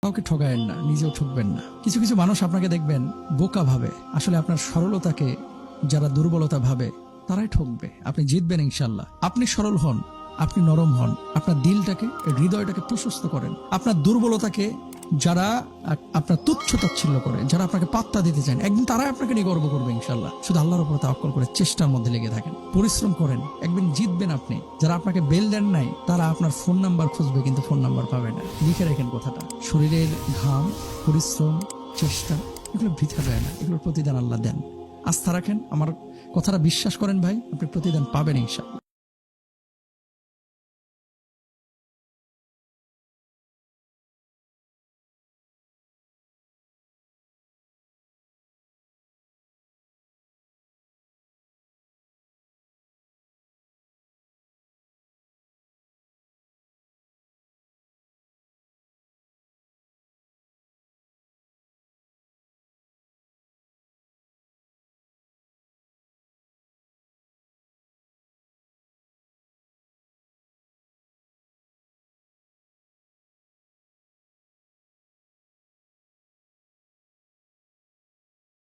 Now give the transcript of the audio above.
কাউকে ঠগায়েন না, নিজেও ঠকবেন না। কিছু কিছু মানুষ আপনাকে দেখবেন বোকা ভাবে, আসলে আপনার সরলতাকে যারা দুর্বলতা ভাবে তারাই ঠকবে। আপনি জিতবেন ইনশাল্লাহ। আপনি সরল হন, আপনি নরম হন, আপনার দিলটাকে, হৃদয়টাকে প্রশস্ত করেন। আপনার দুর্বলতাকে যারা আপনার তুচ্ছ তাচ্ছিল্য করে, যারা আপনাকে পাত্তা দিতে চান, একদিন তারাই আপনাকে নিয়ে গর্ব করবে ইনশাল্লাহ। শুধু আল্লাহর উপর তাওয়াক্কুল করে চেষ্টার মধ্যে লেগে থাকেন, পরিশ্রম করেন, একদিন জিতবেন আপনি। যারা আপনাকে বেল দেন নাই তারা আপনার ফোন নাম্বার খুঁজবে, কিন্তু ফোন নাম্বার পাবে না। লিখে রাখেন কথাটা। শরীরের ঘাম, পরিশ্রম, চেষ্টা এগুলো বৃথা যায় না, এগুলোর প্রতিদান আল্লাহ দেন। আস্থা রাখেন, আমার কথাটা বিশ্বাস করেন ভাই, আপনি প্রতিদান পাবেন ইনশাআল্লাহ।